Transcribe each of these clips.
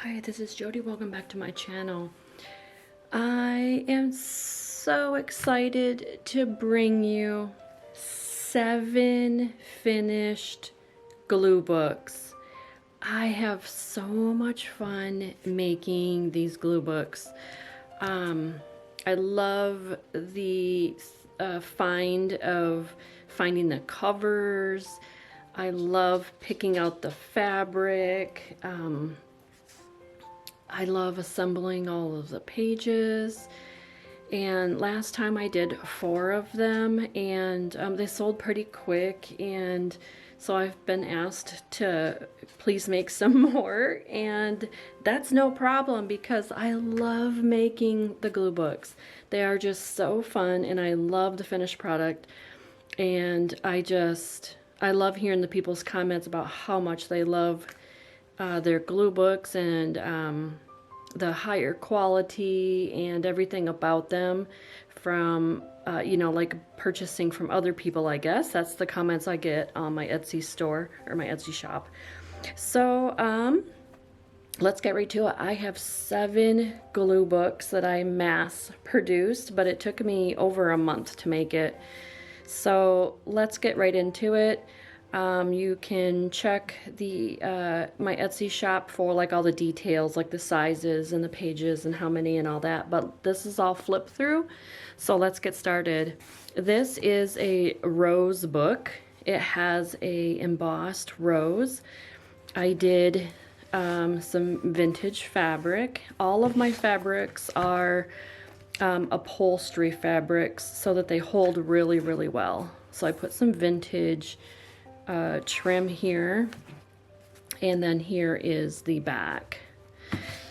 Hi, this is Jody. Welcome back to my channel. I am so excited to bring you 7 finished glue books. I have so much fun making these glue books. I love the finding the covers. I love picking out the fabric. I love assembling all of the pages, and last time I did 4 of them, and they sold pretty quick, and so I've been asked to please make some more, and that's no problem because I love making the glue books. They are just so fun, and I love the finished product, and I love hearing the people's comments about how much they love their glue books and the higher quality and everything about them from, like purchasing from other people, I guess. That's the comments I get on my Etsy store or my Etsy shop. So, let's get right to it. I have 7 glue books that I mass produced, but it took me over a month to make it. So let's get right into it. You can check the my Etsy shop for like all the details, like the sizes and the pages and how many and all that, but this is all flip through. So let's get started. This is a rose book. It has a embossed rose. I did some vintage fabric. All of my fabrics are upholstery fabrics so that they hold really, really well. So I put some vintage trim here, and then here is the back.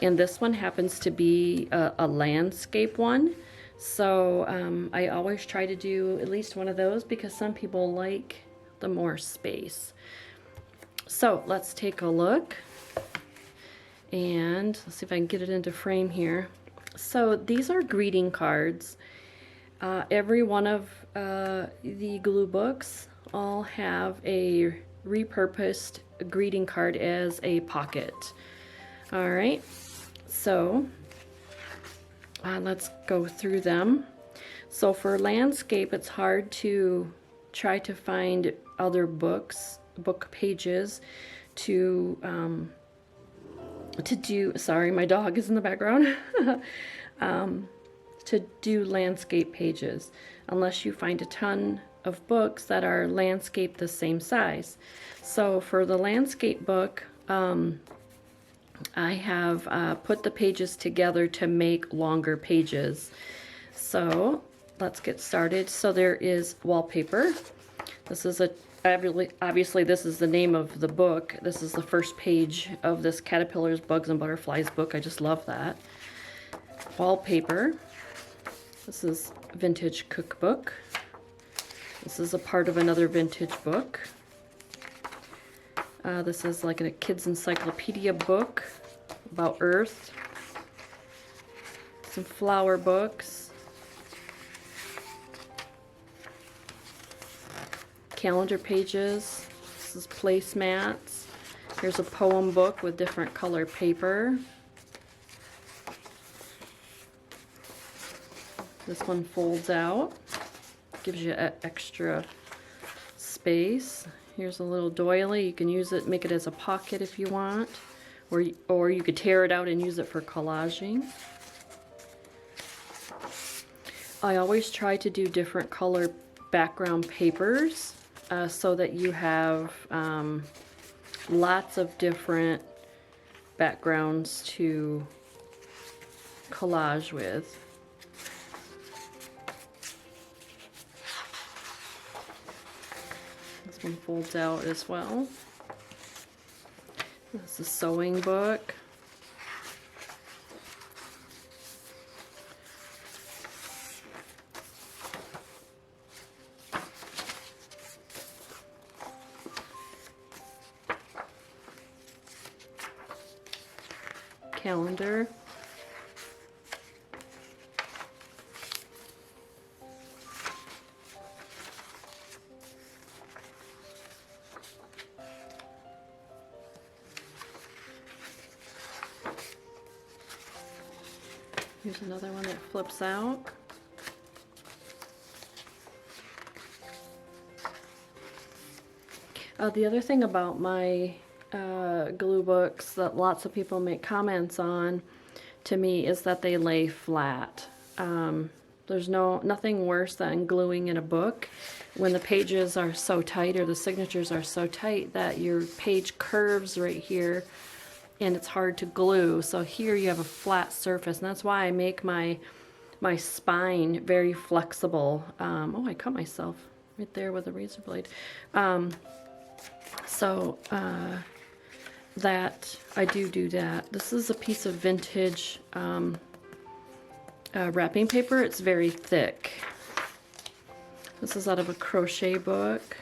And this one happens to be a landscape one. So I always try to do at least one of those because some people like the more space. So let's take a look, and let's see if I can get it into frame here. So these are greeting cards. Every one of the glue books all have a repurposed greeting card as a pocket. All right, so let's go through them. So for landscape, it's hard to try to find other book pages to do, sorry, my dog is in the background, to do landscape pages, unless you find a ton of books that are landscape the same size. So for the landscape book, I have put the pages together to make longer pages. So let's get started. So there is wallpaper. This is obviously this is the name of the book. This is the first page of this Caterpillars, Bugs, and Butterflies book. I just love that. Wallpaper. This is vintage cookbook. This is a part of another vintage book. This is like a kid's encyclopedia book about Earth. Some flower books. Calendar pages. This is placemats. Here's a poem book with different color paper. This one folds out, gives you extra space. Here's a little doily. You can use it, make it as a pocket if you want, or you could tear it out and use it for collaging. I always try to do different color background papers so that you have lots of different backgrounds to collage with. This one folds out as well. This is a sewing book. Calendar. Here's another one that flips out. The other thing about my glue books that lots of people make comments on to me is that they lay flat. There's nothing worse than gluing in a book when the pages are so tight or the signatures are so tight that your page curves right here and it's hard to glue. So here you have a flat surface, and that's why I make my spine very flexible. Oh, I cut myself right there with a razor blade. That I do that. This is a piece of vintage wrapping paper. It's very thick. This is out of a crochet book.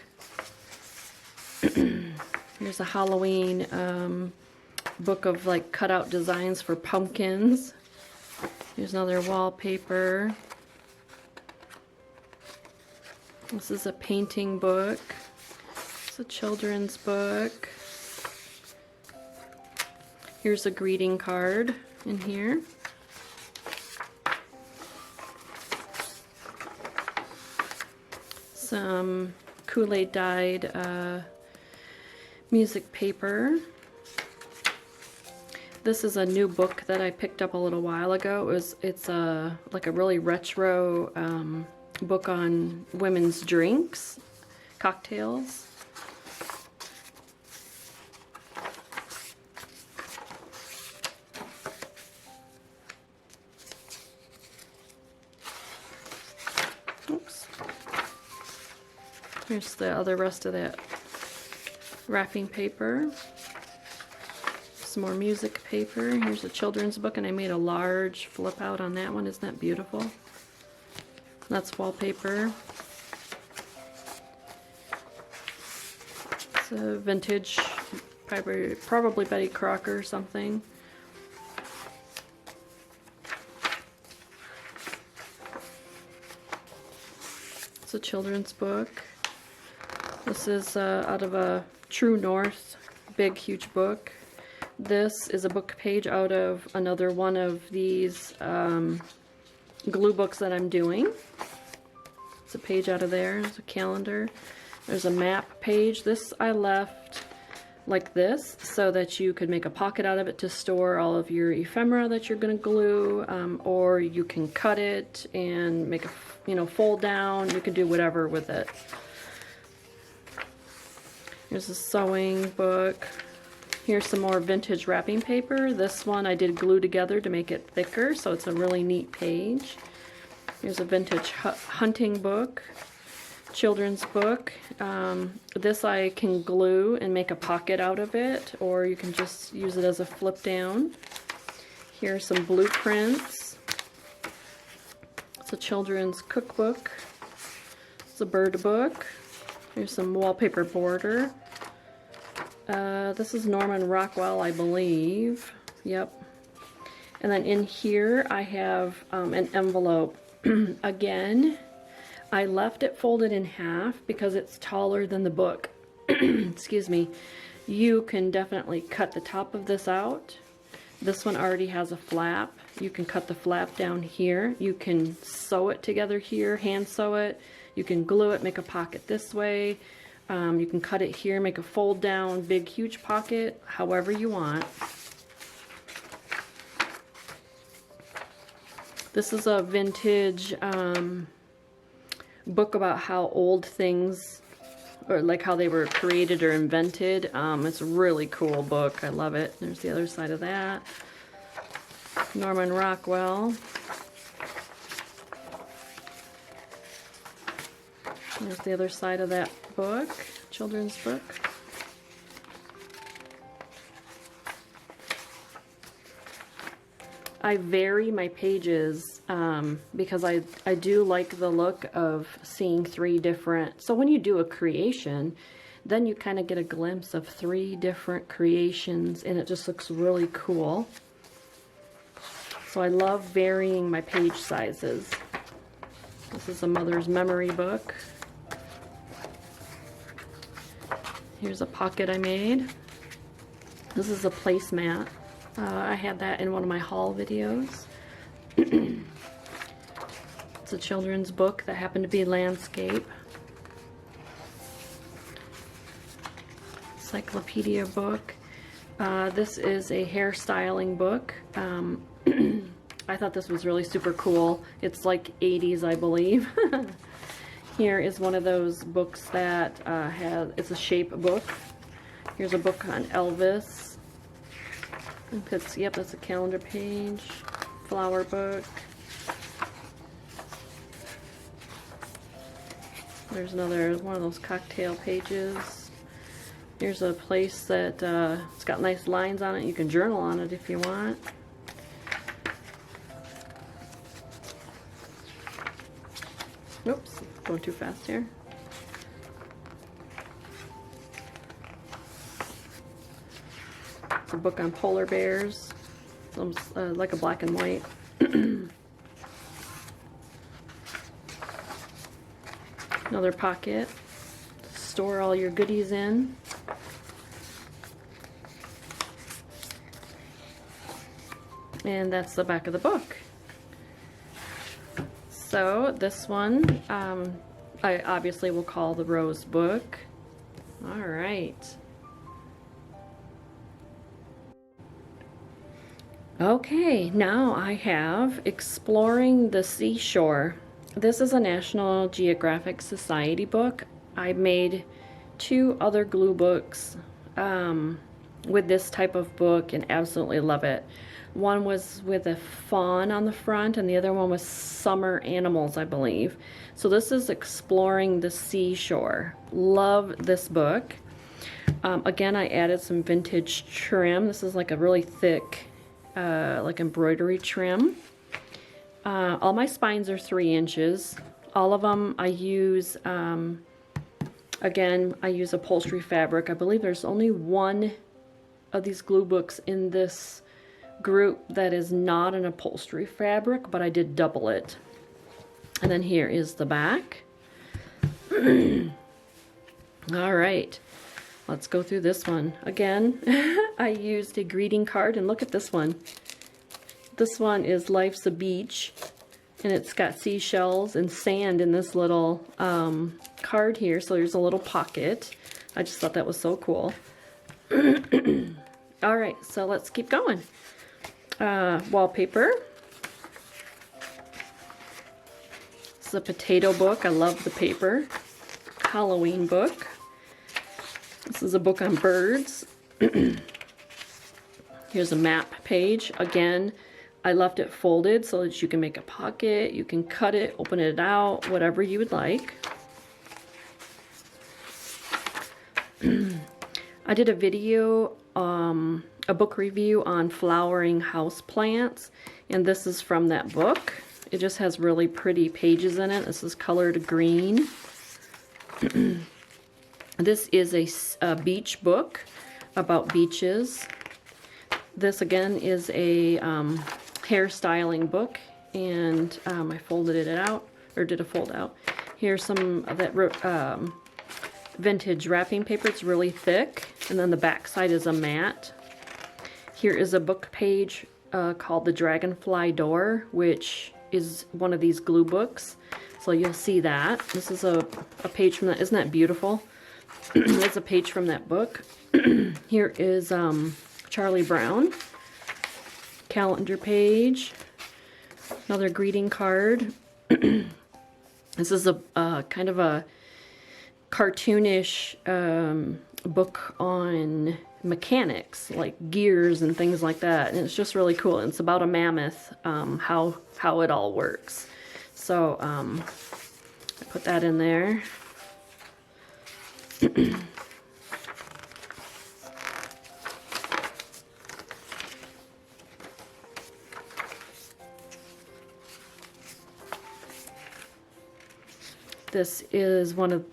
Here's a Halloween book of like cutout designs for pumpkins. Here's another wallpaper. This is a painting book. It's a children's book. Here's a greeting card in here. Some Kool-Aid dyed music paper. This is a new book that I picked up a little while ago. It's like a really retro book on women's drinks, cocktails. Oops. Here's the rest of that wrapping paper. Some more music paper. Here's a children's book, and I made a large flip out on that one. Isn't that beautiful? That's wallpaper. It's a vintage, probably Betty Crocker or something. It's a children's book. This is out of a True North, big, huge book. This is a book page out of another one of these glue books that I'm doing. It's a page out of there. There's a calendar. There's a map page. This I left like this so that you could make a pocket out of it to store all of your ephemera that you're going to glue, or you can cut it and make a fold down. You can do whatever with it. Here's a sewing book. Here's some more vintage wrapping paper. This one I did glue together to make it thicker, so it's a really neat page. Here's a vintage hunting book, children's book. This I can glue and make a pocket out of it, or you can just use it as a flip down. Here's some blueprints. It's a children's cookbook. It's a bird book. Here's some wallpaper border. This is Norman Rockwell, I believe. Yep. And then in here I have an envelope. Again, I left it folded in half because it's taller than the book. Excuse me. You can definitely cut the top of this out. This one already has a flap. You can cut the flap down here. You can sew it together here, hand sew it. You can glue it, make a pocket this way. You can cut it here, make a fold down, big, huge pocket, however you want. This is a vintage book about how old things, or like how they were created or invented. It's a really cool book. I love it. There's the other side of that. Norman Rockwell. There's the other side of that book, children's book. I vary my pages because I do like the look of seeing 3 different. So when you do a creation, then you kind of get a glimpse of 3 different creations, and it just looks really cool. So I love varying my page sizes. This is a mother's memory book. Here's a pocket I made. This is a placemat. I had that in one of my haul videos. It's a children's book that happened to be landscape. Encyclopedia book. This is a hairstyling book. I thought this was really super cool. It's like 80s, I believe. Here is one of those books that it's a shape book. Here's a book on Elvis. Yep, that's a calendar page. Flower book. There's another one of those cocktail pages. Here's a place that it's got nice lines on it. You can journal on it if you want. Oops, going too fast here. It's a book on polar bears. Like a black and white. Another pocket to store all your goodies in. And that's the back of the book. So this one, I obviously will call the Rose book. All right. Okay, now I have Exploring the Seashore. This is a National Geographic Society book. I made 2 other glue books with this type of book and absolutely love it. One was with a fawn on the front and the other one was summer animals, I believe. So this is Exploring the Seashore. Love this book. Again, I added some vintage trim. This is like a really thick like embroidery trim. All my spines are 3 inches. All of them I use, again, I use upholstery fabric. I believe there's only one of these glue books in this group that is not an upholstery fabric, but I did double it. And then here is the back. All right, let's go through this one. Again, I used a greeting card, and look at this one. This one is Life's a Beach, and it's got seashells and sand in this little card here, so there's a little pocket. I just thought that was so cool. All right, so let's keep going. Wallpaper. This is a potato book. I love the paper. Halloween book. This is a book on birds. Here's a map page. Again, I left it folded so that you can make a pocket, you can cut it, open it out, whatever you would like. I did a video, a book review on flowering house plants, and this is from that book. It just has really pretty pages in it. This is colored green. This is a beach book about beaches. This again is a hairstyling book, and I folded it out, or did a fold out. Here's some of that vintage wrapping paper. It's really thick, and then the back side is a matte. Here is a book page called The Dragonfly Door, which is one of these glue books. So you'll see that. This is a page from that. Isn't that beautiful? It's a page from that book. Here is Charlie Brown. Calendar page. Another greeting card. This is a kind of a cartoonish book on mechanics, like gears and things like that, and it's just really cool. And it's about a mammoth, how it all works. So I put that in there. This is one of,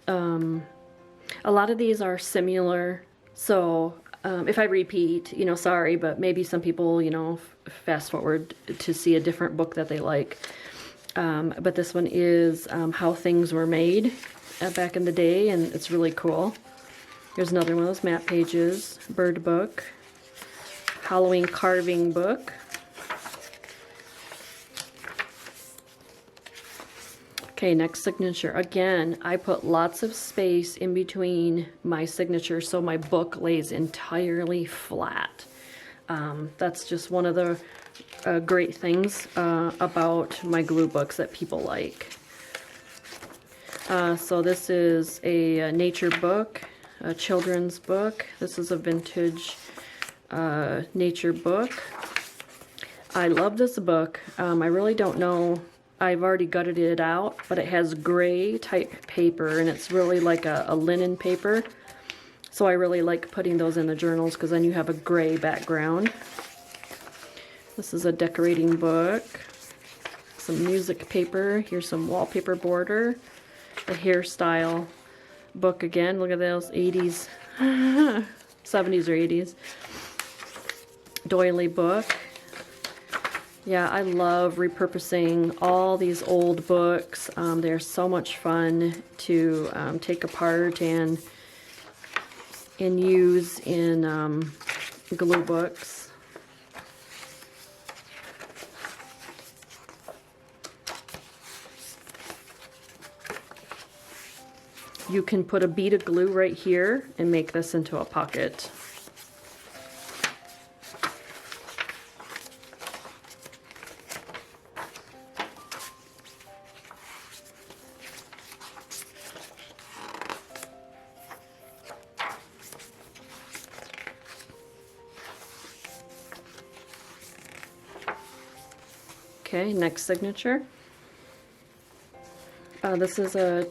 a lot of these are similar, so if I repeat, you know, sorry, but maybe some people, you know, fast forward to see a different book that they like. But this one is how things were made back in the day, and it's really cool. Here's another one of those map pages. Bird book. Halloween carving book. Okay, next signature. Again, I put lots of space in between my signature so my book lays entirely flat. That's just one of the great things about my glue books that people like. So this is a nature book, a children's book. This is a vintage nature book. I love this book. I really don't know. I've already gutted it out, but it has gray type paper, and it's really like a linen paper. So I really like putting those in the journals because then you have a gray background. This is a decorating book. Some music paper. Here's some wallpaper border. The hairstyle book again. Look at those 80s, 70s or 80s. Doily book. Yeah, I love repurposing all these old books. They're so much fun to take apart and use in glue books. You can put a bead of glue right here and make this into a pocket. Okay, next signature. This is a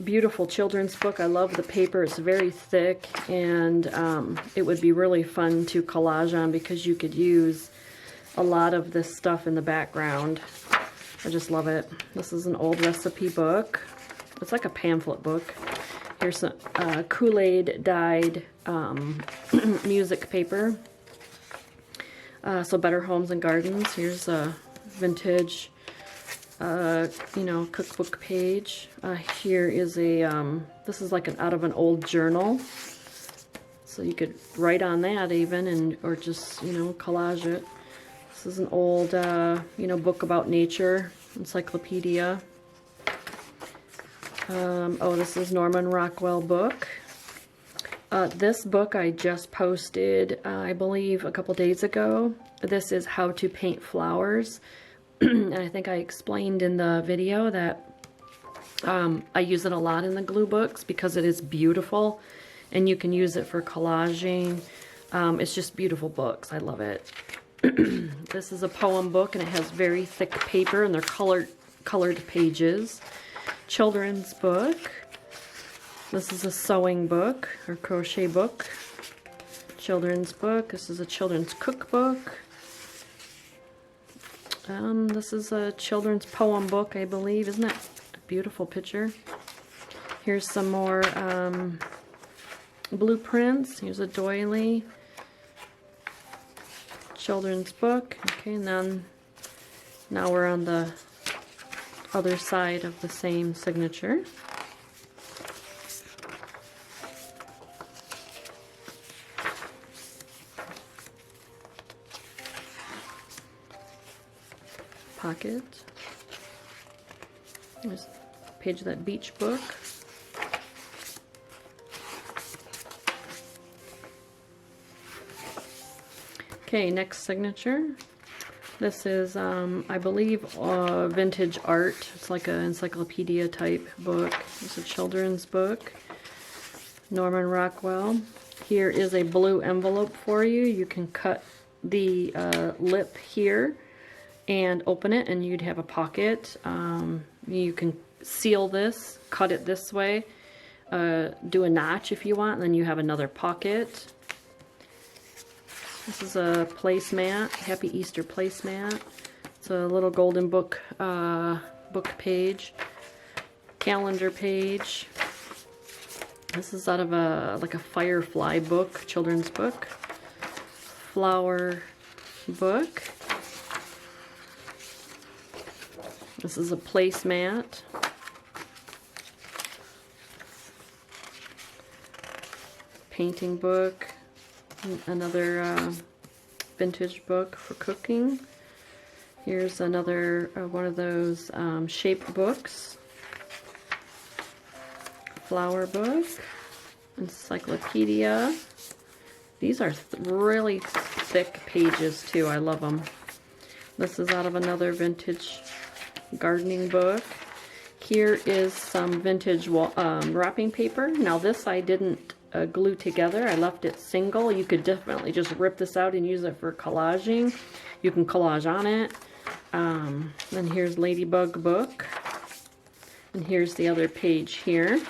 beautiful children's book. I love the paper. It's very thick, and it would be really fun to collage on because you could use a lot of this stuff in the background. I just love it. This is an old recipe book. It's like a pamphlet book. Here's some Kool-Aid dyed music paper. So Better Homes and Gardens. Here's a vintage, you know, cookbook page. Here is a, this is like out of an old journal. So you could write on that even, or just, you know, collage it. This is an old, you know, book about nature, encyclopedia. Oh, this is Norman Rockwell book. This book I just posted, I believe, a couple days ago. This is How to Paint Flowers. And I think I explained in the video that I use it a lot in the glue books because it is beautiful and you can use it for collaging. It's just beautiful books. I love it. This is a poem book and it has very thick paper and they're colored pages. Children's book. This is a sewing book or crochet book. Children's book. This is a children's cookbook. This is a children's poem book, I believe. Isn't that a beautiful picture? Here's some more blueprints. Here's a doily. Children's book. Okay, and then now we're on the other side of the same signature. Pocket. There's a page of that beach book. Okay, next signature. This is, I believe, vintage art. It's like an encyclopedia type book. It's a children's book. Norman Rockwell. Here is a blue envelope for you. You can cut the lip here and open it and you'd have a pocket. You can seal this, cut it this way, do a notch if you want, and then you have another pocket. This is a placemat, Happy Easter placemat. It's a little golden book book page, calendar page. This is out of like a firefly book, children's book. Flower book. This is a placemat. Painting book. Another vintage book for cooking. Here's another one of those shape books. flower book, encyclopedia. These are really thick pages too. I love them. This is out of another vintage gardening book. Here is some vintage wrapping paper. Now this I didn't glue together. I left it single. You could definitely just rip this out and use it for collaging. You can collage on it. Then here's Ladybug book. And here's the other page here.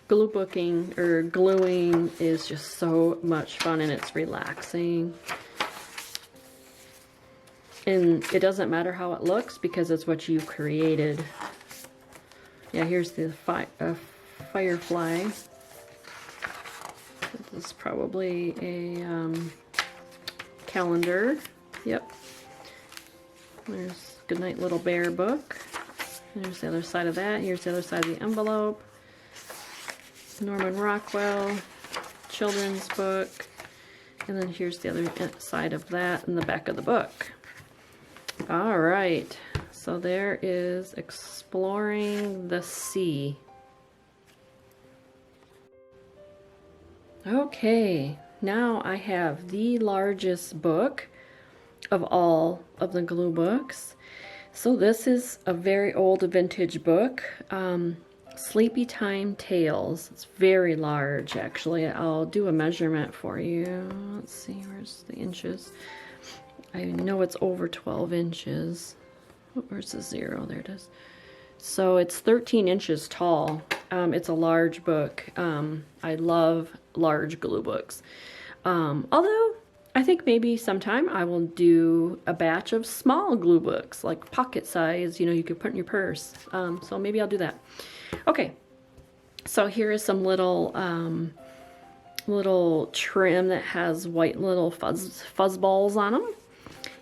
Glue booking or gluing is just so much fun, and it's relaxing. And it doesn't matter how it looks because it's what you created. Yeah, here's the firefly. This is probably a calendar. Yep. There's Goodnight Little Bear book. There's the other side of that. Here's the other side of the envelope. Norman Rockwell children's book, and then here's the other side of that in the back of the book. All right, so there is Exploring the Sea. Okay, now I have the largest book of all of the glue books. So this is a very old vintage book. Sleepy Time Tales. It's very large, actually. I'll do a measurement for you. Let's see, where's the inches? I know it's over 12 inches. Where's the 0? There it is. So it's 13 inches tall. It's a large book. I love large glue books. Although, I think maybe sometime I will do a batch of small glue books, like pocket size, you know, you could put in your purse. So maybe I'll do that. Okay, so here is some little trim that has white little fuzz balls on them.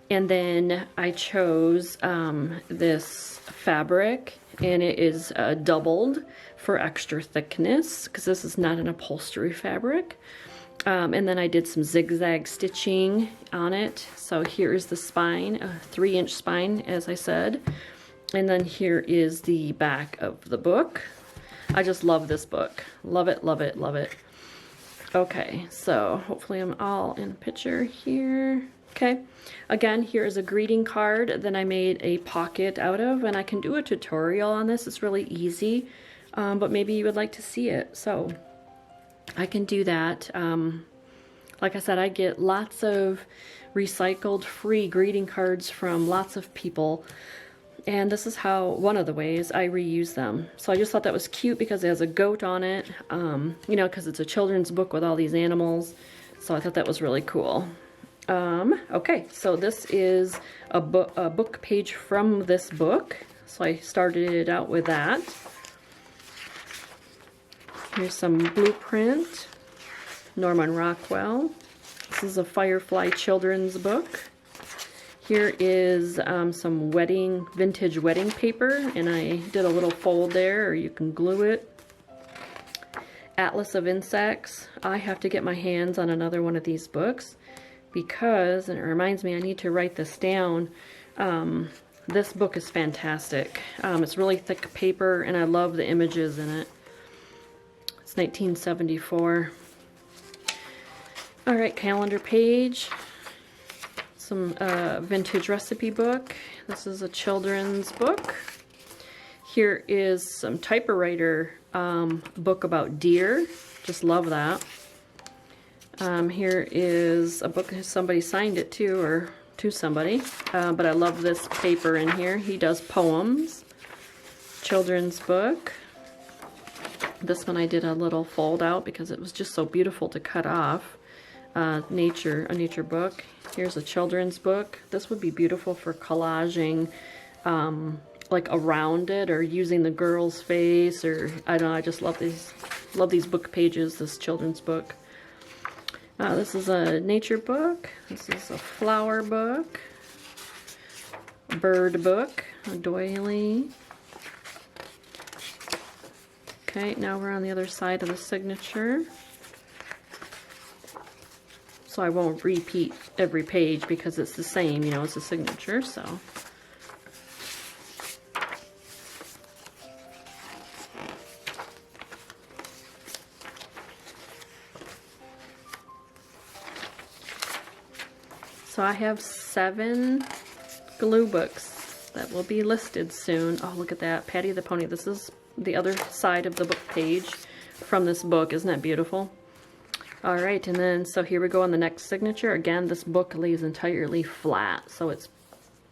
And then I chose this fabric, and it is doubled for extra thickness because this is not an upholstery fabric. And then I did some zigzag stitching on it. So here is the spine, a 3-inch spine, as I said. And then here is the back of the book. I just love this book. Love it, love it, love it. Okay, so hopefully I'm all in picture here. Okay, again, here is a greeting card that I made a pocket out of, and I can do a tutorial on this. It's really easy, but maybe you would like to see it. So I can do that. Like I said, I get lots of recycled free greeting cards from lots of people. And this is how, one of the ways I reuse them. So I just thought that was cute because it has a goat on it, you know, because it's a children's book with all these animals. So I thought that was really cool. Okay, so this is a book page from this book. So I started it out with that. Here's some blueprint, Norman Rockwell. This is a Firefly children's book. Here is some vintage wedding paper, and I did a little fold there, or you can glue it. Atlas of Insects. I have to get my hands on another one of these books because, and it reminds me I need to write this down, this book is fantastic. It's really thick paper, and I love the images in it. It's 1974. All right, calendar page. Some vintage recipe book. This is a children's book. Here is some typewriter book about deer. Just love that. Here is a book somebody signed it to, or to somebody. But I love this paper in here. He does poems. Children's book. This one I did a little fold out because it was just so beautiful to cut off. A nature book. Here's a children's book. This would be beautiful for collaging, like around it, or using the girl's face, or I don't know. I just love these book pages. This children's book. This is a nature book. This is a flower book. A bird book. A doily. Okay, now we're on the other side of the signature. so I won't repeat every page because it's the same, you know, it's a signature, so. So I have 7 glue books that will be listed soon. Oh, look at that, Patty the Pony. This is the other side of the book page from this book. Isn't that beautiful? All right, and then so here we go on the next signature. Again, this book lays entirely flat, so it's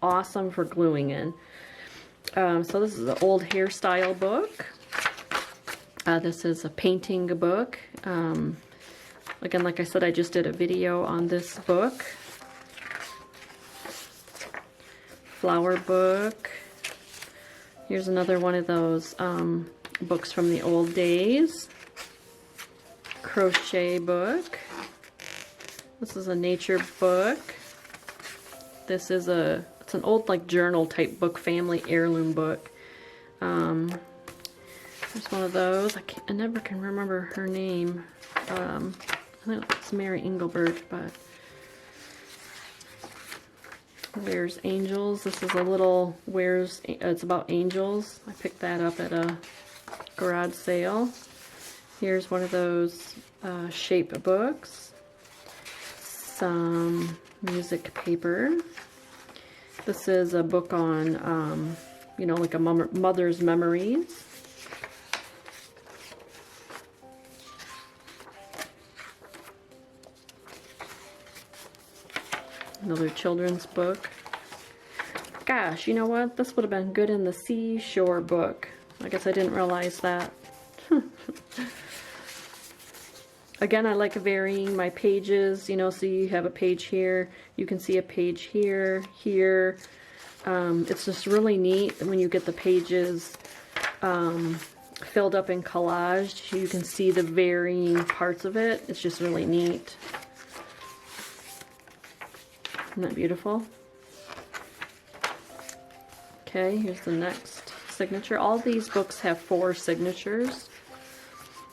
awesome for gluing in. So this is an old hairstyle book. This is a painting book. Again, like I said, I just did a video on this book. Flower book. Here's another one of those books from the old days. Crochet book. This is a nature book. This is it's an old like journal type book, family heirloom book. There's one of those. I never can remember her name. I think it's Mary Engelbert, but Where's Angels? This is a little it's about angels. I picked that up at a garage sale. Here's one of those shape books. Some music paper. This is a book on, you know, like a mother's memories. Another children's book. Gosh, you know what? This would have been good in the seashore book. I guess I didn't realize that. Again, I like varying my pages, you know, so you have a page here, you can see a page here, here. It's just really neat when you get the pages filled up in collage. You can see the varying parts of it. It's just really neat. Isn't that beautiful? Okay, here's the next signature. All these books have 4 signatures.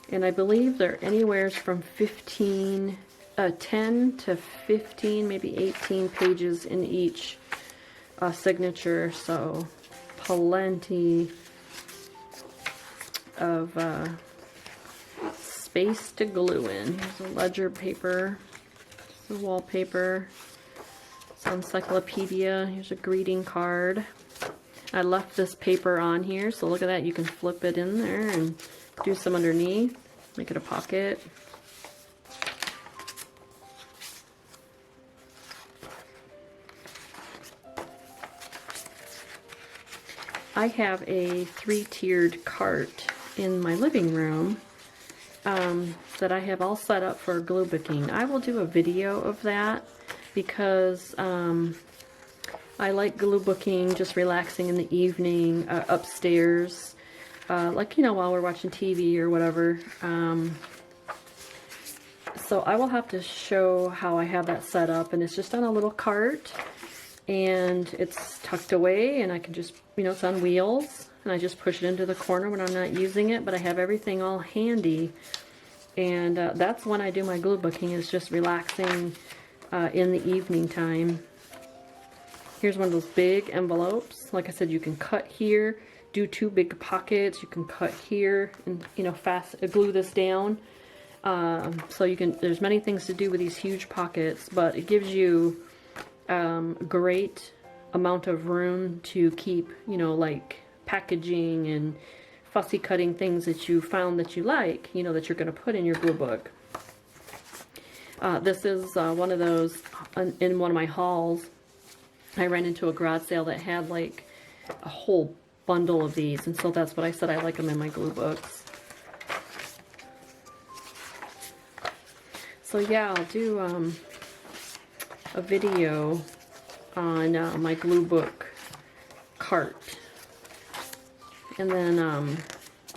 And I believe they're anywhere from 10 to 15, maybe 18 pages in each signature. So plenty of space to glue in. Here's a ledger paper. Here's the wallpaper. It's an encyclopedia. Here's a greeting card. I left this paper on here, so look at that. You can flip it in there and do some underneath, make it a pocket. I have a 3-tiered cart in my living room that I have all set up for glue booking. I will do a video of that because I like glue booking, just relaxing in the evening, upstairs. Like, you know, while we're watching TV or whatever. So I will have to show how I have that set up, and it's just on a little cart, and it's tucked away, and I can just, you know, it's on wheels, and I just push it into the corner when I'm not using it, but I have everything all handy, and that's when I do my glue booking, is just relaxing in the evening time. Here's one of those big envelopes. Like I said, you can cut here, do 2 big pockets. You can cut here and, you know, glue this down. So you can, there's many things to do with these huge pockets, but it gives you a great amount of room to keep, you know, like packaging and fussy cutting things that you found that you like, you know, that you're going to put in your glue book. This is one of those in one of my hauls. I ran into a garage sale that had like a whole bundle of these, and so that's what I said, I like them in my glue books. So yeah, I'll do a video on my glue book cart, and then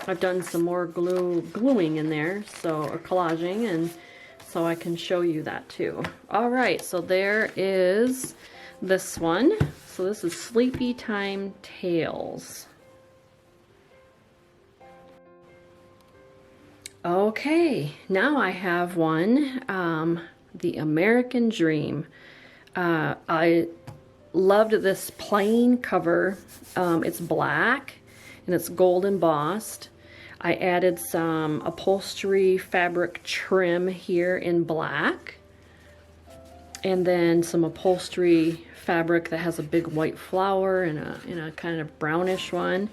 I've done some more gluing in there, so, or collaging, and so I can show you that too. All right, so there is this one. So this is Sleepy Time Tales. Okay, now I have one The American Dream. I loved this plain cover. It's black and it's gold embossed. I added some upholstery fabric trim here in black, and then some upholstery fabric that has a big white flower and a kind of brownish one.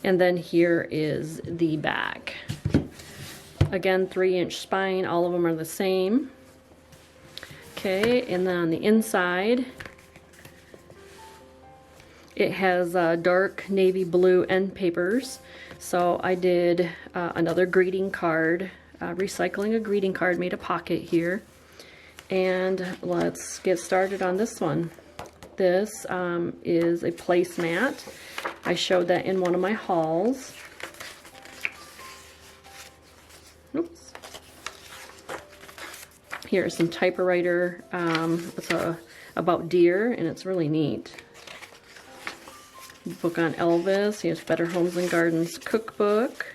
And then here is the back. Again, 3-inch spine, all of them are the same. Okay, and then on the inside, it has dark navy blue end papers. So I did another greeting card, recycling a greeting card, made a pocket here. And let's get started on this one. This is a placemat. I showed that in one of my hauls. Oops. Here's some typewriter. It's about deer, and it's really neat. Book on Elvis. Here's Better Homes and Gardens cookbook.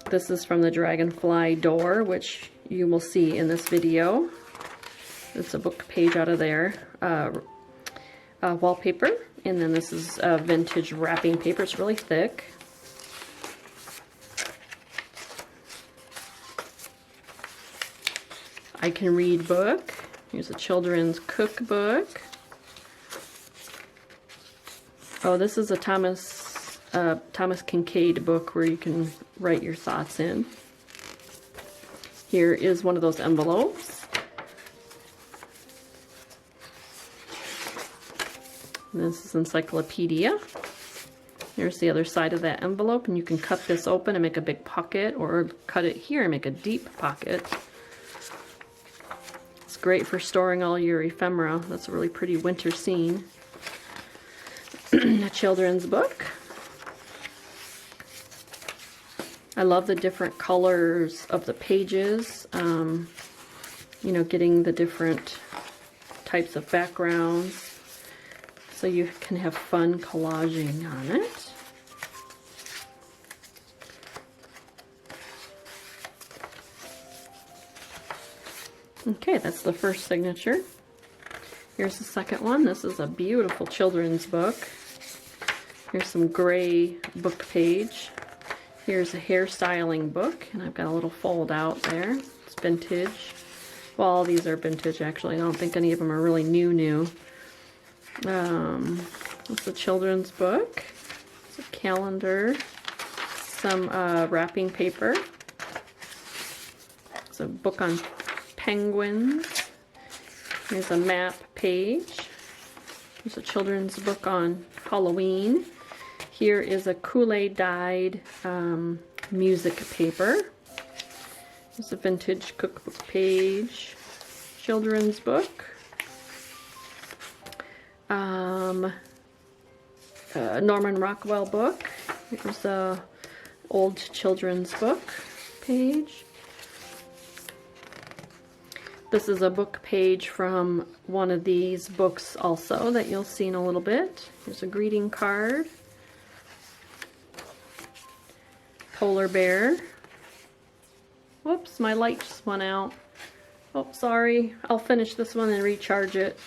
This is from the Dragonfly door, which you will see in this video. It's a book page out of there. Wallpaper, and then this is vintage wrapping paper. It's really thick. I Can Read book. Here's a children's cookbook. Oh, this is a Thomas Kincaid book where you can write your thoughts in. Here is one of those envelopes. This is encyclopedia. Here's the other side of that envelope, and you can cut this open and make a big pocket, or cut it here and make a deep pocket. It's great for storing all your ephemera. That's a really pretty winter scene. A children's book. I love the different colors of the pages. You know, getting the different types of backgrounds, so you can have fun collaging on it. Okay, that's the first signature. Here's the second one. This is a beautiful children's book. Here's some gray book page. Here's a hairstyling book, and I've got a little fold out there. It's vintage. Well, all these are vintage, actually. I don't think any of them are really new. It's a children's book. It's a calendar. Some wrapping paper. It's a book on penguins. Here's a map page. There's a children's book on Halloween. Here is a Kool-Aid dyed music paper. There's a vintage cookbook page. Children's book. Norman Rockwell book. Here's a old children's book page. This is a book page from one of these books also that you'll see in a little bit. Here's a greeting card. Polar bear. Whoops, my light just went out. Oh, sorry. I'll finish this one and recharge it.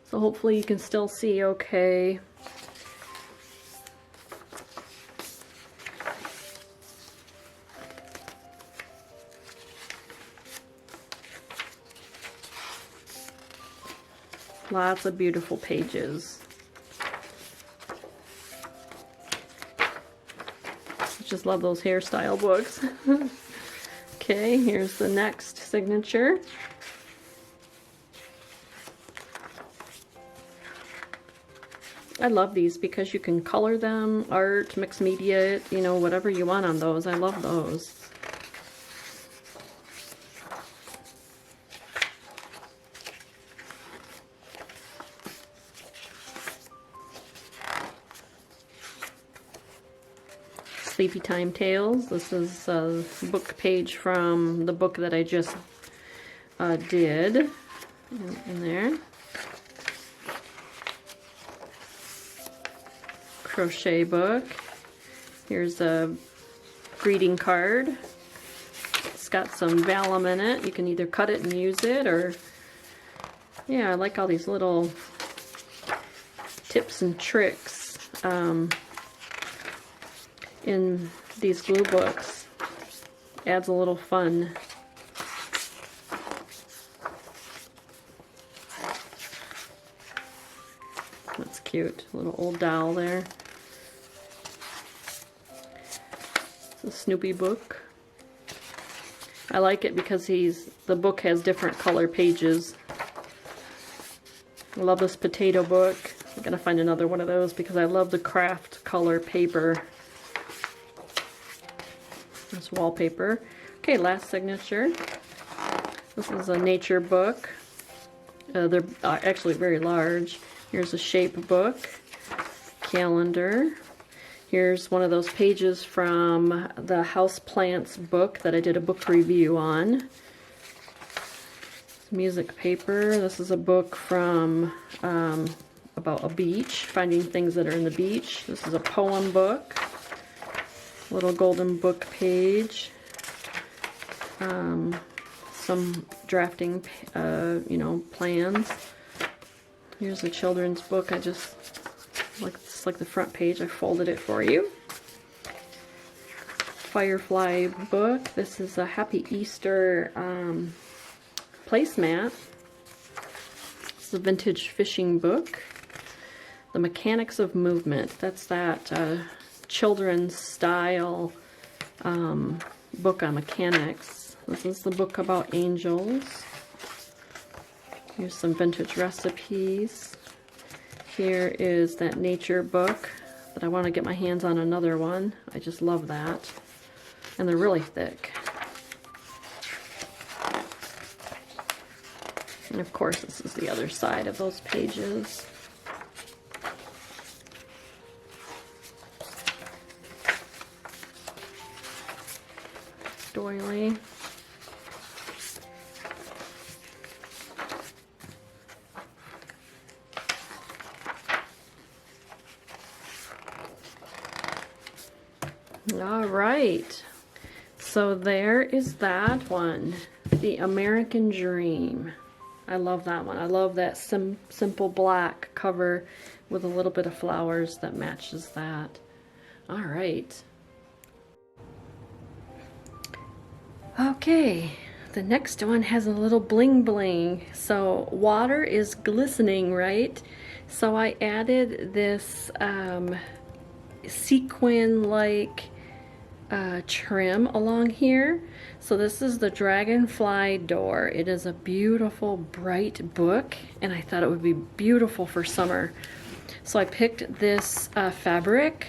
So hopefully you can still see okay. Lots of beautiful pages. Just love those hairstyle books. Okay, here's the next signature. I love these because you can color them, art, mixed media, you know, whatever you want on those. I love those. Sleepy Time Tales. This is a book page from the book that I just did in there. Crochet book. Here's a greeting card. It's got some vellum in it. You can either cut it and use it, or Yeah, I like all these little tips and tricks in these glue books. Adds a little fun. That's cute. A little old doll there. It's a Snoopy book. I like it because the book has different color pages. I love this potato book. I'm gonna find another one of those because I love the craft color paper. This wallpaper. Okay, last signature. This is a nature book. They're actually very large. Here's a shape book, calendar. Here's one of those pages from the Houseplants book that I did a book review on. Music paper. This is a book from about a beach, finding things that are in the beach. This is a poem book. Little golden book page. Some drafting, plans. Here's a children's book. I just like the front page. I folded it for you. Firefly book. This is a Happy Easter placemat. This is a vintage fishing book. The Mechanics of Movement. That's that children's style book on mechanics. This is the book about angels. Here's some vintage recipes. Here is that nature book, but I want to get my hands on another one. I just love that. And they're really thick. And of course, this is the other side of those pages. Doily. All right, so there is that one, The American Dream. I love that one. I love that simple black cover with a little bit of flowers that matches that. All right. Okay, the next one has a little bling bling. So water is glistening, right? So I added this sequin-like trim along here. So this is the Dragonfly Door. It is a beautiful bright book, and I thought it would be beautiful for summer. So I picked this fabric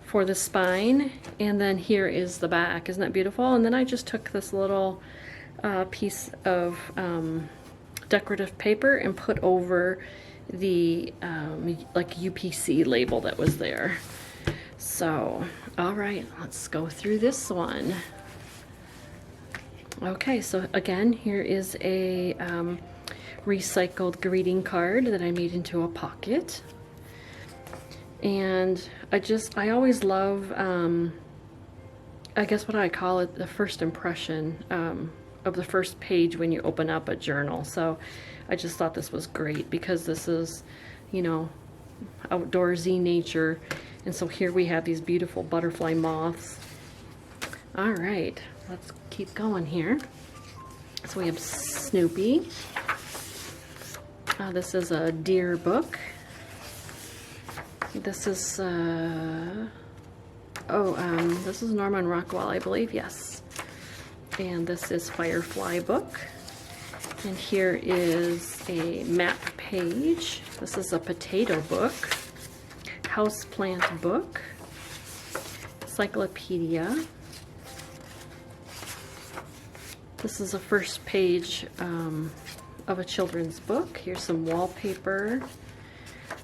for the spine, and then here is the back. Isn't that beautiful? And then I just took this little piece of decorative paper and put over the like UPC label that was there. So, all right, let's go through this one. Okay, so again, here is a recycled greeting card that I made into a pocket. And I always love, I guess what I call it, the first impression of the first page when you open up a journal. So I just thought this was great because this is, you know, outdoorsy nature. And so here we have these beautiful butterfly moths. All right, let's keep going here. So we have Snoopy. This is a deer book. This is, this is Norman Rockwell, I believe, yes. And this is Firefly book. And here is a map page. This is a potato book. Houseplant book. Encyclopedia. This is a first page of a children's book. Here's some wallpaper.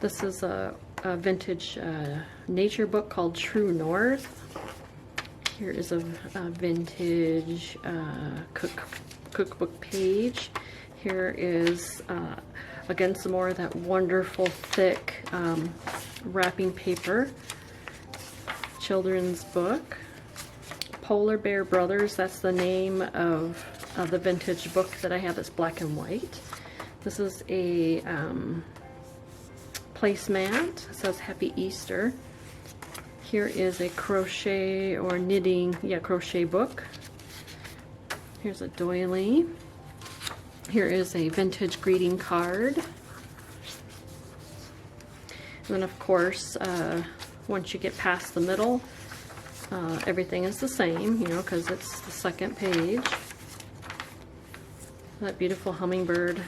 This is a vintage nature book called True North. Here is a vintage cookbook page. Here is again some more of that wonderful thick wrapping paper. Children's book. Polar Bear Brothers, that's the name of the vintage book that I have. That's black and white. This is a placemat. It says Happy Easter. Here is a crochet or knitting, yeah, crochet book. Here's a doily. Here is a vintage greeting card. And then of course, once you get past the middle, everything is the same, you know, because it's the second page. That beautiful hummingbird.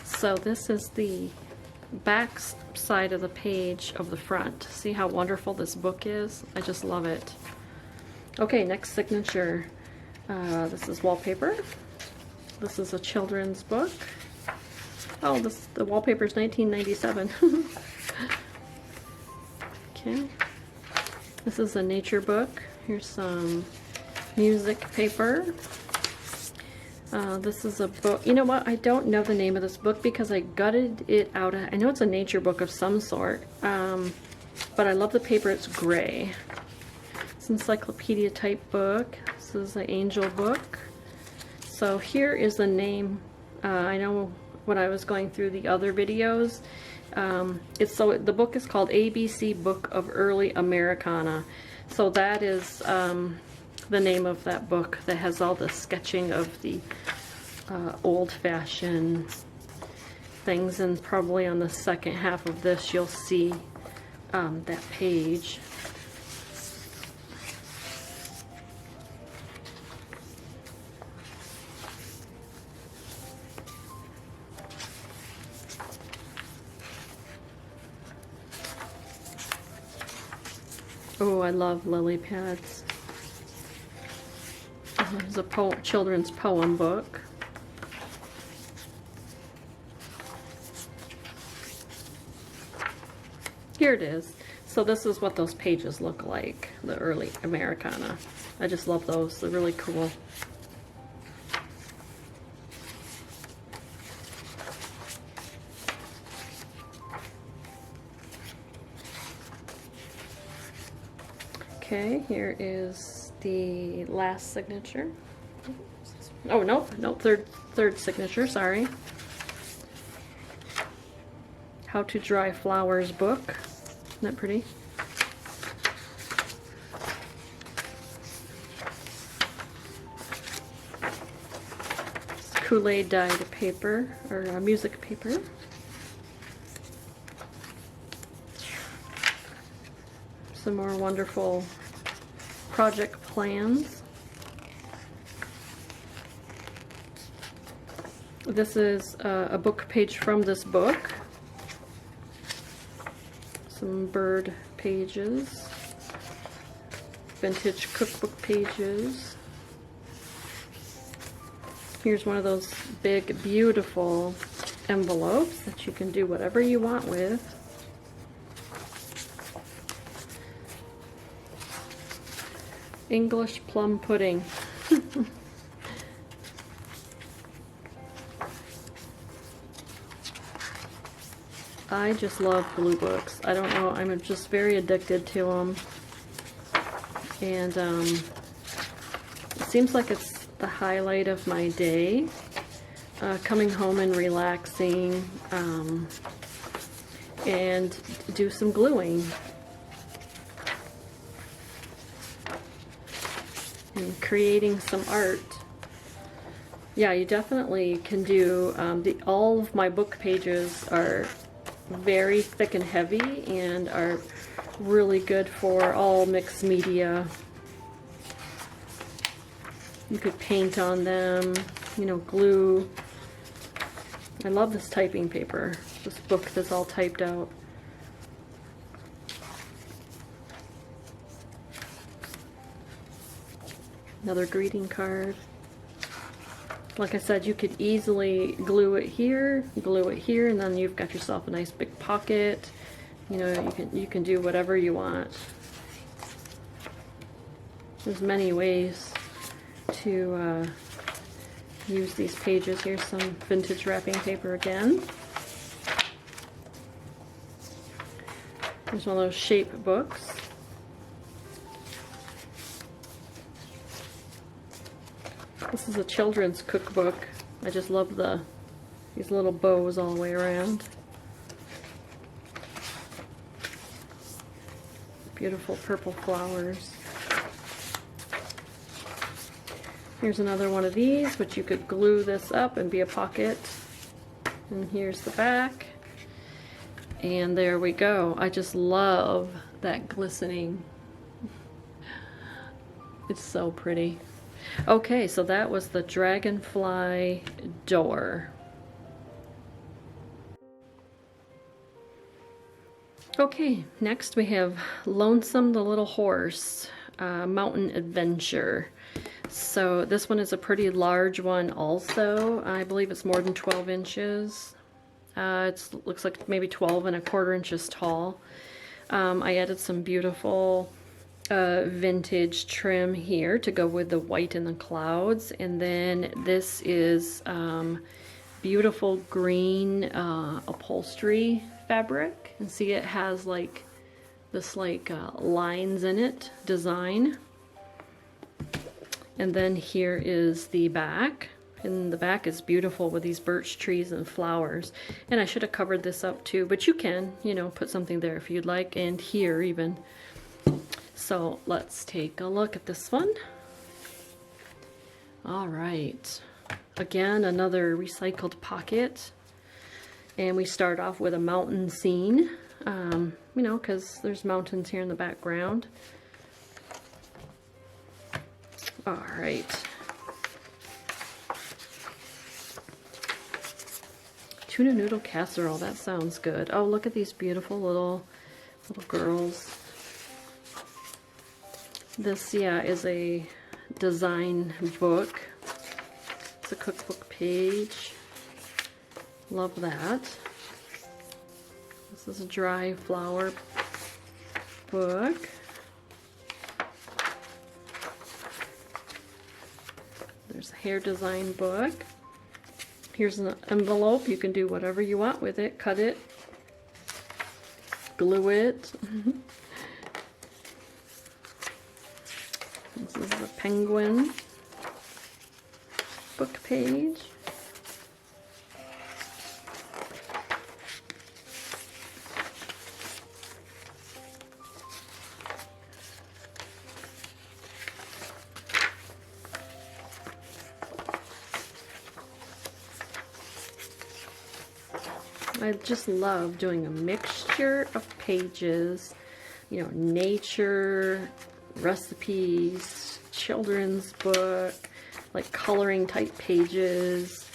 So this is the back side of the page of the front. See how wonderful this book is? I just love it. Okay, next signature. This is wallpaper. This is a children's book. Oh, the wallpaper is 1997. Okay. This is a nature book. Here's some music paper. This is a book. You know what? I don't know the name of this book because I gutted it out. I know it's a nature book of some sort, but I love the paper. It's gray. It's an encyclopedia type book. This is an angel book. So here is the name. I know when I was going through the other videos, the book is called ABC Book of Early Americana. So that is the name of that book that has all the sketching of the old-fashioned things, and probably on the second half of this you'll see that page. Oh, I love lily pads. It's a children's poem book. Here it is. So this is what those pages look like, the early Americana. I just love those. They're really cool. Okay, here is the last signature. Oh, no, third signature, sorry. How to Dry Flowers book. Isn't that pretty? It's Kool-Aid dyed paper, or music paper. Some more wonderful project plans. This is a book page from this book. Some bird pages. Vintage cookbook pages. Here's one of those big, beautiful envelopes that you can do whatever you want with. English plum pudding. I just love blue books. I don't know, I'm just very addicted to them. And it seems like it's the highlight of my day. Coming home and relaxing, and do some gluing. And creating some art. Yeah, you definitely can do, all of my book pages are very thick and heavy and are really good for all mixed media. You could paint on them, you know, glue. I love this typing paper, this book that's all typed out. Another greeting card. Like I said, you could easily glue it here, and then you've got yourself a nice big pocket. You know, you can do whatever you want. There's many ways to use these pages. Here's some vintage wrapping paper again. Here's one of those shape books. This is a children's cookbook. I just love these little bows all the way around. Beautiful purple flowers. Here's another one of these, which you could glue this up and be a pocket. And here's the back. And there we go. I just love that glistening. It's so pretty. Okay, so that was the dragonfly door. Okay, next we have Lonesome the Little Horse, Mountain Adventure. So this one is a pretty large one also. I believe it's more than 12 inches. It looks like maybe 12¼ inches tall. I added some beautiful vintage trim here to go with the white and the clouds. And then this is beautiful green upholstery fabric. And see, it has like this lines in it design. And then here is the back, and the back is beautiful with these birch trees and flowers. And I should have covered this up too, but you can, you know, put something there if you'd like, and here even. So let's take a look at this one. All right, again, another recycled pocket. And we start off with a mountain scene, you know, because there's mountains here in the background. All right. Tuna noodle casserole, that sounds good. Oh, look at these beautiful little girls. This, yeah, is a design book. It's a cookbook page. Love that. This is a dry flower book. There's a hair design book. Here's an envelope. You can do whatever you want with it. Cut it. Glue it. This is the penguin book page. I just love doing a mixture of pages, you know, nature, recipes, children's book, like coloring type pages,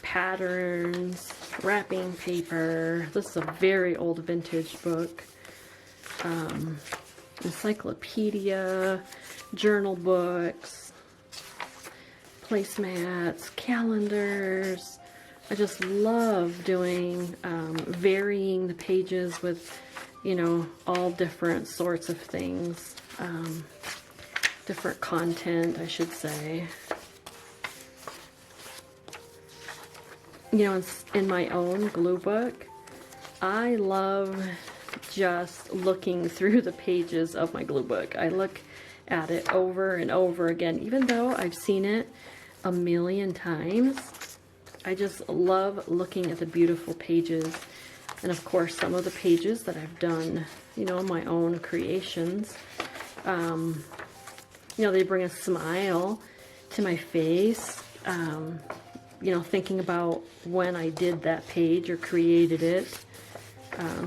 patterns, wrapping paper. This is a very old vintage book. Encyclopedia, journal books, placemats, calendars. I just love doing, varying the pages with, you know, all different sorts of things, different content, I should say. You know, in my own glue book, I love just looking through the pages of my glue book. I look at it over and over again, even though I've seen it a million times. I just love looking at the beautiful pages. And of course, some of the pages that I've done, you know, my own creations, you know, they bring a smile to my face, you know, thinking about when I did that page or created it.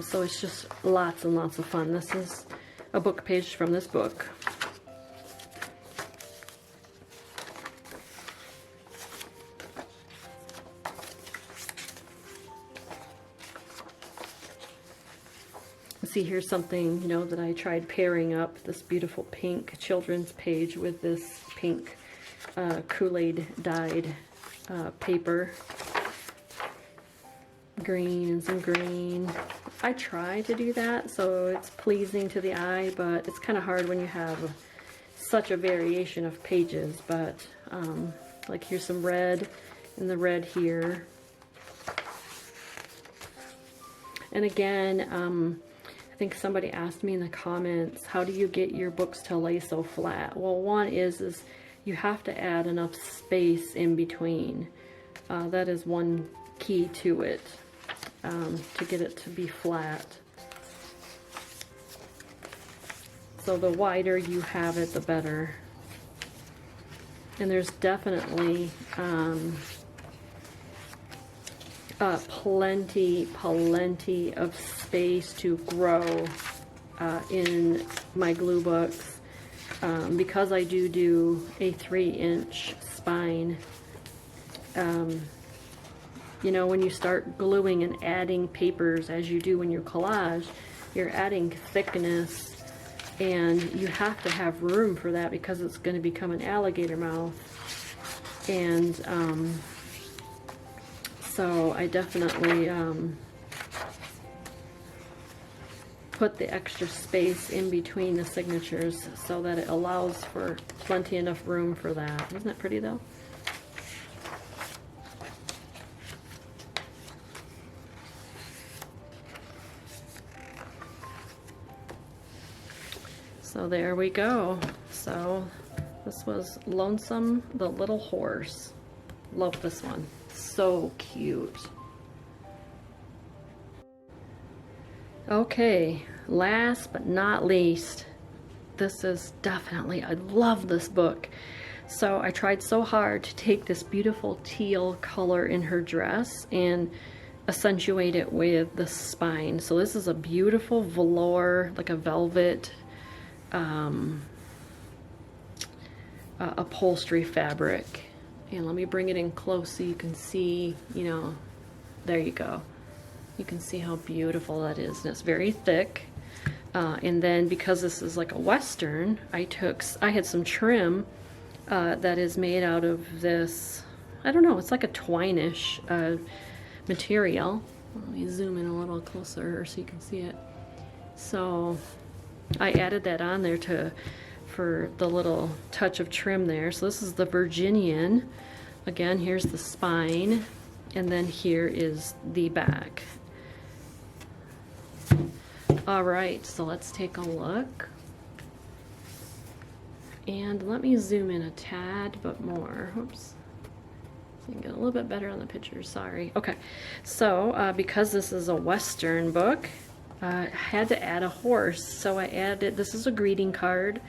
So it's just lots and lots of fun. This is a book page from this book. See, here's something, you know, that I tried pairing up, this beautiful pink children's page with this pink Kool-Aid dyed paper. Green and some green. I try to do that so it's pleasing to the eye, but it's kind of hard when you have such a variation of pages, but like here's some red and the red here. And again, I think somebody asked me in the comments, how do you get your books to lay so flat? Well, one is you have to add enough space in between. That is one key to it, to get it to be flat. So the wider you have it, the better. And there's definitely plenty of space to grow in my glue books, because I do a 3-inch spine. You know, when you start gluing and adding papers as you do in your collage, you're adding thickness, and you have to have room for that because it's going to become an alligator mouth. And so I definitely put the extra space in between the signatures so that it allows for plenty enough room for that. Isn't that pretty though? So there we go. So this was Lonesome the Little Horse. Love this one. So cute. Okay, last but not least, this is definitely, I love this book. So I tried so hard to take this beautiful teal color in her dress and accentuate it with the spine. So this is a beautiful velour, like a velvet upholstery fabric. And let me bring it in close so you can see, you know, there you go. You can see how beautiful that is, and it's very thick. And then because this is like a Western, I had some trim that is made out of this, I don't know, it's like a twine-ish material. Let me zoom in a little closer so you can see it. So I added that on there for the little touch of trim there. So this is the Virginian. Again, here's the spine, and then here is the back. All right, so let's take a look. And let me zoom in a tad but more. Whoops. So you can get a little bit better on the picture, sorry. Okay, so because this is a Western book, I had to add a horse. So I added, this is a greeting card.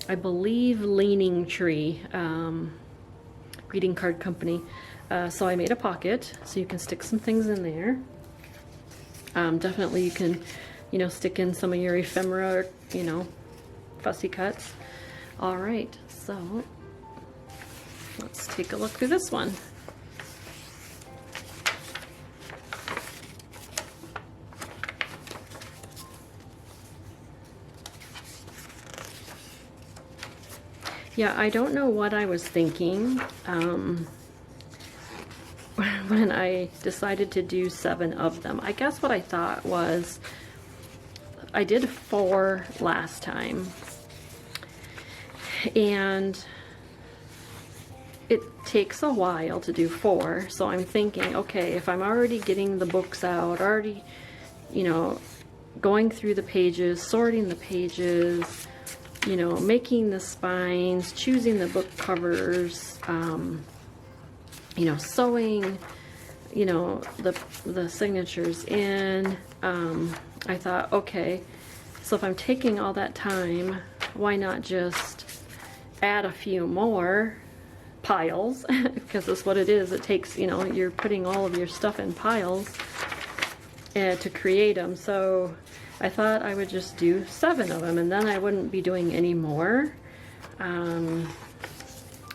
I believe Leaning Tree, greeting card company. So I made a pocket so you can stick some things in there. Definitely you can, you know, stick in some of your ephemera, or, you know, fussy cuts. All right, so let's take a look through this one. Yeah, I don't know what I was thinking when I decided to do 7 of them. I guess what I thought was, I did 4 last time, and it takes a while to do 4, so I'm thinking, okay, if I'm already getting the books out, already, you know, going through the pages, sorting the pages, you know, making the spines, choosing the book covers, you know, sewing, you know, the signatures in, I thought, okay, so if I'm taking all that time, why not just add a few more piles, because that's what it is. It takes, you know, you're putting all of your stuff in piles to create them. So I thought I would just do 7 of them, and then I wouldn't be doing any more.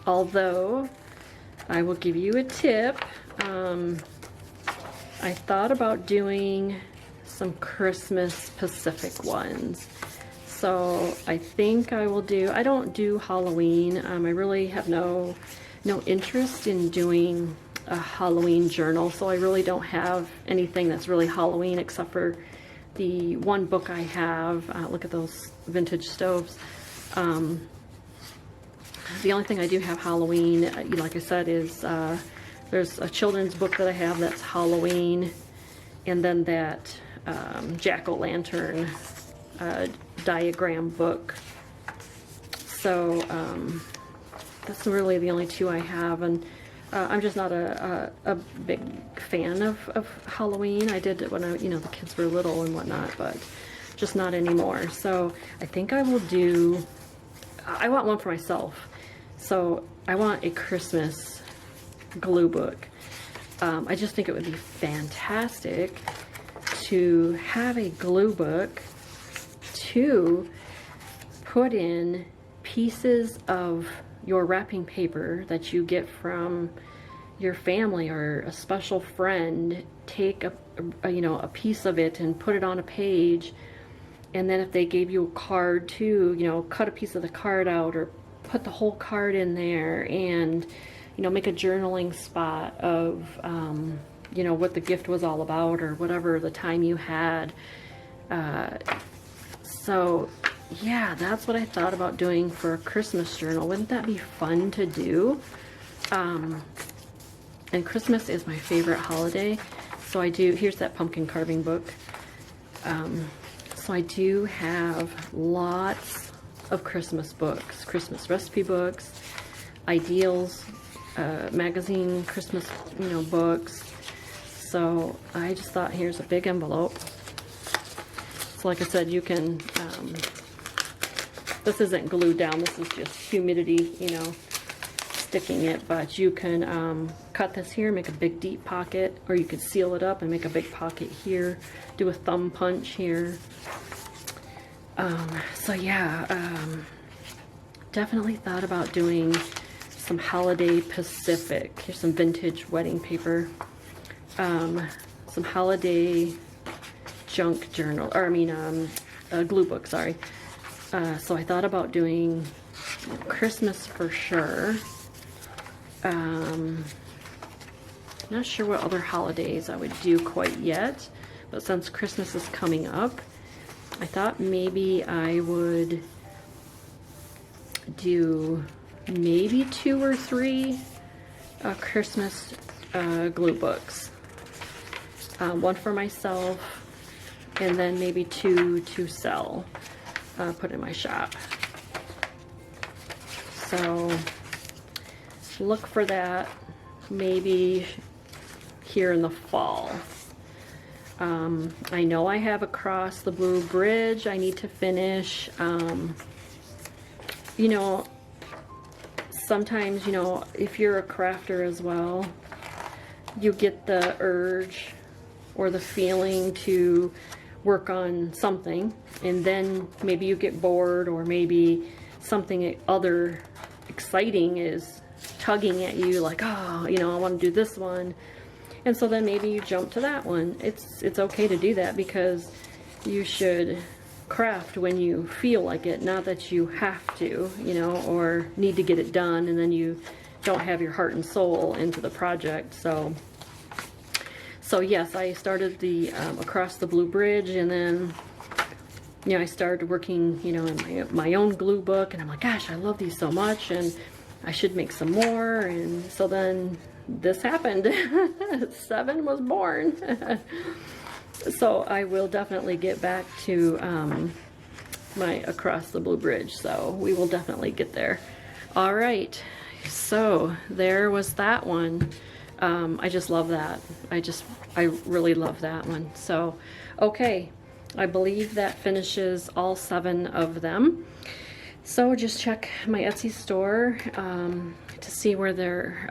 Although I will give you a tip. I thought about doing some Christmas Pacific ones. So I think I will do, I don't do Halloween. I really have no interest in doing a Halloween journal, so I really don't have anything that's really Halloween except for the one book I have. Look at those vintage stoves. The only thing I do have Halloween, like I said, is there's a children's book that I have that's Halloween, and then that jack-o'-lantern diagram book. So that's really the only two I have, and I'm just not a big fan of Halloween. I did it when the kids were little and whatnot, but just not anymore. So I think I will do, I want one for myself. So I want a Christmas glue book. I just think it would be fantastic to have a glue book to put in pieces of your wrapping paper that you get from your family or a special friend. Take a piece of it and put it on a page, and then if they gave you a card too, cut a piece of the card out or put the whole card in there, and make a journaling spot of what the gift was all about or whatever the time you had. So yeah, that's what I thought about doing for a Christmas journal. Wouldn't that be fun to do? And Christmas is my favorite holiday, so here's that pumpkin carving book. So I do have lots of Christmas books, Christmas recipe books, ideals, magazine Christmas, books. So I just thought, here's a big envelope. So like I said, you can, this isn't glued down, this is just humidity, sticking it, but you can cut this here, make a big deep pocket, or you could seal it up and make a big pocket here, do a thumb punch here. So yeah, definitely thought about doing some holiday Pacific. Here's some vintage wedding paper, some holiday junk journal, or glue book, sorry. So I thought about doing Christmas for sure. Not sure what other holidays I would do quite yet, but since Christmas is coming up, I thought maybe I would do maybe 2 or 3 Christmas glue books. One for myself, and then maybe 2 to sell, put in my shop. So look for that maybe here in the fall. I know I have Across the Blue Bridge I need to finish. Sometimes, if you're a crafter as well, you get the urge or the feeling to work on something, and then maybe you get bored, or maybe something other exciting is tugging at you, like, oh, I want to do this one. And so then maybe you jump to that one. It's okay to do that, because you should craft when you feel like it, not that you have to, or need to get it done and then you don't have your heart and soul into the project. So yes, I started the Across the Blue Bridge, and then I started working in my own glue book, and I'm like, gosh, I love these so much and I should make some more. And so then this happened. 7 was born. So I will definitely get back to my Across the Blue Bridge. So we will definitely get there. All right. So there was that one. I just love that. I really love that one. So, okay. I believe that finishes all 7 of them. So just check my Etsy store to see where they're,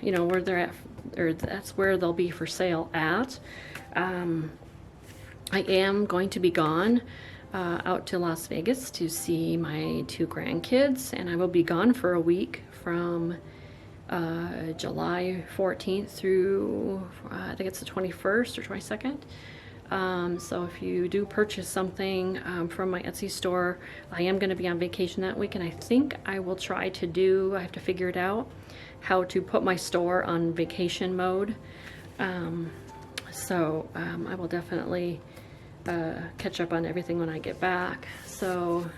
where they're at, or that's where they'll be for sale at. I am going to be gone out to Las Vegas to see my 2 grandkids, and I will be gone for a week from July 14th through, I think it's the 21st or 22nd. So if you do purchase something from my Etsy store, I am going to be on vacation that week, and I think I will try to I have to figure it out, how to put my store on vacation mode. So I will definitely catch up on everything when I get back. So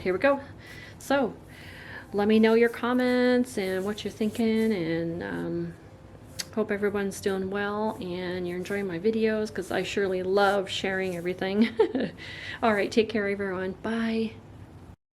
here we go. So let me know your comments and what you're thinking, and hope everyone's doing well and you're enjoying my videos, because I surely love sharing everything. All right, take care everyone. Bye.